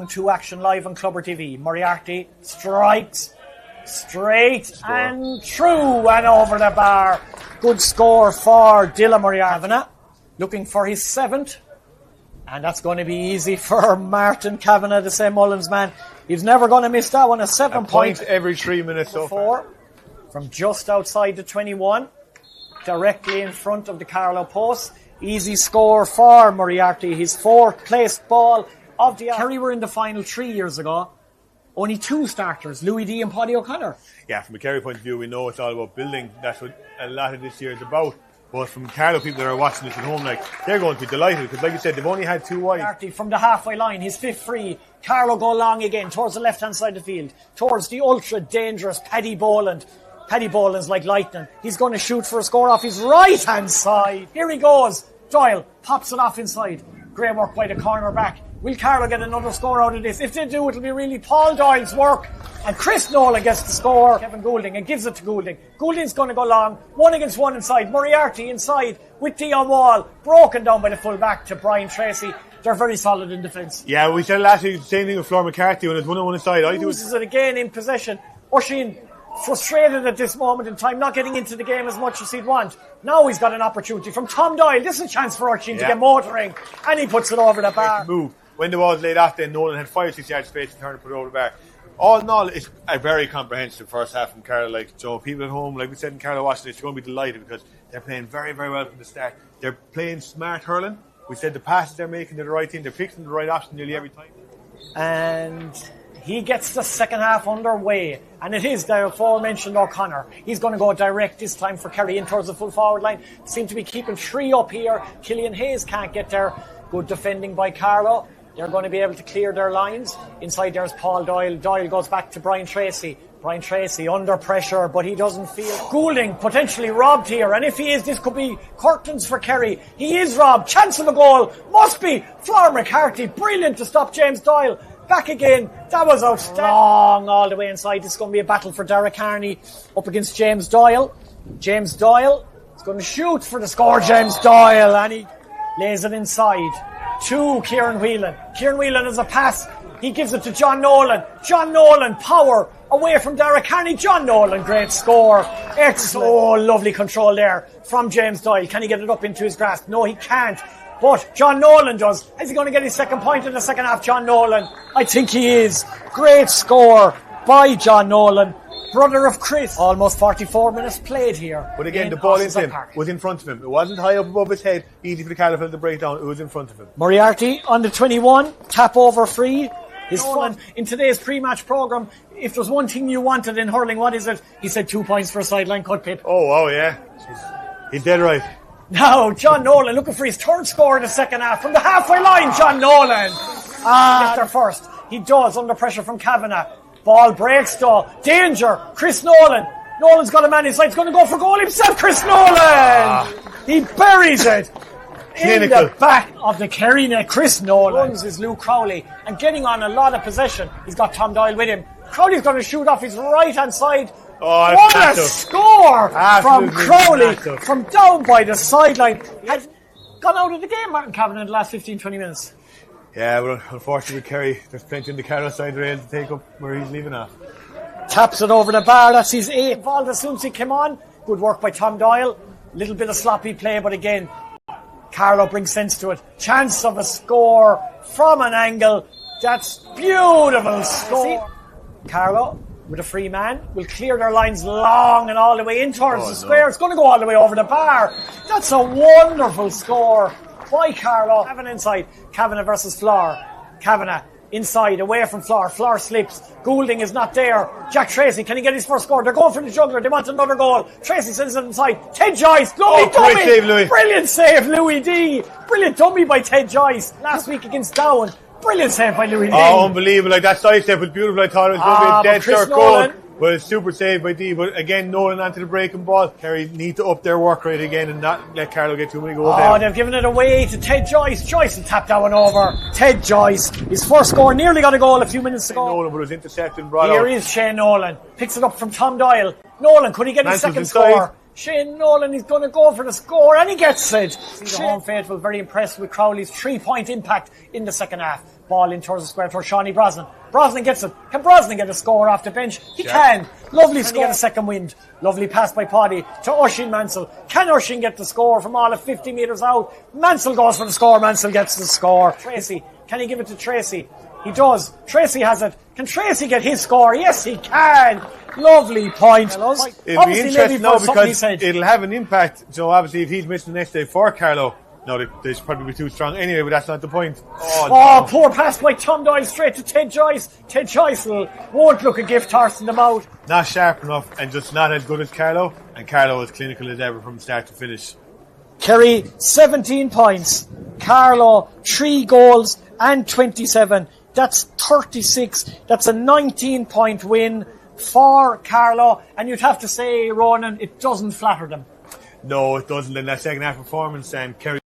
round 2 action live on Clubber.ie. Moriarty strikes straight and true and over the bar. Good score for Dylan Moriarty. Kavanagh looking for his 7th. And that's going to be easy for Martin Kavanagh, the St. Mullins man. He's never going to miss that one. A 7 point every 3 minutes so far. From just outside the 21, directly in front of the Carlow post. Easy score for Moriarty, his 4th placed ball of the... Kerry were in the final 3 years ago. Only 2 starters, Louis D and Paddy O'Connor. Yeah, from a Kerry point of view, we know it's all about building. That's what a lot of this year is about. But from Carlow people that are watching this at home, they're going to be delighted because, like you said, they've only had 2 wide. Moriarty from the halfway line, his 5th free. Carlow go long again towards the left-hand side of the field, towards the ultra-dangerous Paddy Boland. Paddy Boland's like lightning. He's going to shoot for a score off his right-hand side. Here he goes. Doyle pops it off inside. Great work by the corner back. Will Carlow get another score out of this? If they do, it'll be really Paul Doyle's work. And Chris Nolan gets the score. Kevin Goulding and gives it to Goulding. Goulding's going to go long. 1 against 1 inside. Moriarty inside with Dion Wall. Broken down by the full back to Brian Tracy. They're very solid in defence. Yeah, we said last week the same thing with Flor McCarthy when it's 1-1 inside. Loses it again in possession. Oisin frustrated at this moment in time, not getting into the game as much as he'd want. Now he's got an opportunity from Tom Doyle. This is a chance for Oisin to get motoring. And he puts it over the bar. Move. When the ball was laid off, then Nolan had 5-6 yards space to turn and put it over the bar. All in all, it's a very comprehensive first half from Carlow. So people at home, like we said in Carlow watching this, you're going to be delighted because they're playing very, very well from the start. They're playing smart hurling. We said the passes they're making, they're the right thing. They're picking the right option nearly every time. And he gets the second half underway. And it is the aforementioned O'Connor. He's going to go direct this time for Kerry in towards the full forward line. Seem to be keeping 3 up here. Killian Hayes can't get there. Good defending by Carlow. They're going to be able to clear their lines. Inside there's Paul Doyle. Doyle goes back to Brian Tracy. Brian Tracy under pressure, but he doesn't feel. Goulding potentially robbed here, and if he is, this could be curtains for Kerry. He is robbed. Chance of a goal. Must be. Flor McCarthy. Brilliant to stop James Doyle. Back again. That was outstanding. Long all the way inside. This is going to be a battle for Derek Carney up against James Doyle. James Doyle is going to shoot for the score. James Doyle, and he lays it inside to Kieran Whelan. Kieran Whelan has a pass. He gives it to John Nolan. John Nolan, power away from Derek Carney. John Nolan, great score. Excellent. Oh, lovely control there from James Doyle. Can he get it up into his grasp? No, he can't. But John Nolan does. Is he going to get his second point in the second half, John Nolan? I think he is. Great score by John Nolan. Brother of Chris. Almost 44 minutes played here. But again, the ball was in front of him. It wasn't high up above his head. Easy for the Carlow to break down. It was in front of him. Moriarty on the 21. Tap over free. His fun in today's pre-match programme. If there's one thing you wanted in hurling, what is it? He said 2 points for a sideline cut, Pip. Oh, wow, yeah. He's dead right. Now, John Nolan looking for his 3rd score in the second half. From the halfway line, John Nolan. Gets there first. He does, under pressure from Kavanagh. Ball breaks though. Danger. Chris Nolan. Nolan's got a man inside. He's going to go for goal himself. Chris Nolan. He buries it. Clinical. In the back of the Kerry net. Chris Nolan. Runs is Luke Crowley. And getting on a lot of possession. He's got Tom Doyle with him. Crowley's going to shoot off his right hand side. Oh, what a score from Crowley from down by the sideline. Has gone out of the game, Martin Kavanagh, in the last 15-20 minutes. Yeah, but unfortunately with Kerry, there's plenty in the Carlow side rail to take up where he's leaving off. Taps it over the bar. That's his 8th ball as soon as he came on. Good work by Tom Doyle. Little bit of sloppy play, but again, Carlow brings sense to it. Chance of a score from an angle. That's beautiful score. Carlow with a free man will clear their lines long and all the way in towards the square. It's going to go all the way over the bar. That's a wonderful score by Carlow. Kavanagh inside. Kavanagh versus Flor. Kavanagh inside, away from Flor. Flor slips. Goulding is not there. Jack Tracy, can he get his first score? They're going for the juggler. They want another goal. Tracy sends it inside. Ted Joyce. Lovely dummy. Great save, Louis. Brilliant save, Louis D. Brilliant dummy by Ted Joyce last week against Down. Brilliant save by Louis D. Oh, unbelievable. Like, that side step was beautiful. I thought it was going to be a dead short goal. But it's super save by D. But again, Nolan onto the breaking ball. Kerry need to up their work rate again and not let Carlow get too many goals there. They've given it away to Ted Joyce. Joyce will tap that one over. Ted Joyce. His first score nearly got a goal a few minutes ago. Nolan, but it was intercepted and brought Here out. is Shane Nolan. Picks it up from Tom Doyle. Nolan, could he get his second score? Shane Nolan is going to go for the score, and he gets it. The home faithful very impressed with Crowley's 3-point impact in the second half. Ball in towards the square for Shawnee Brosnan. Brosnan gets it. Can Brosnan get a score off the bench? He Yeah. can. Lovely score. Get a second wind. Lovely pass by Paddy to Oisín Mansell. Can Oisín get the score from all of 50 metres out? Mansell goes for the score. Mansell gets the score. Tracy. Can he give it to Tracy? He does. Tracy has it. Can Tracy get his score? Yes, he can. Lovely point. It'll be Obviously, interesting now because said. it'll have an impact. So obviously, if he's missing the next day for Carlow, no, they should probably be too strong anyway. But that's not the point. Oh, poor pass by Tom Doyle straight to Ted Joyce. Ted Joyce won't look a gift horse in the mouth. Not sharp enough and just not as good as Carlow. And Carlow is clinical as ever from start to finish. Kerry, 17 points. Carlow, 3 goals and 27. That's 36. That's a 19-point win for Carlow. And you'd have to say, Ronan, it doesn't flatter them. No, it doesn't. In that second half performance, and Kerry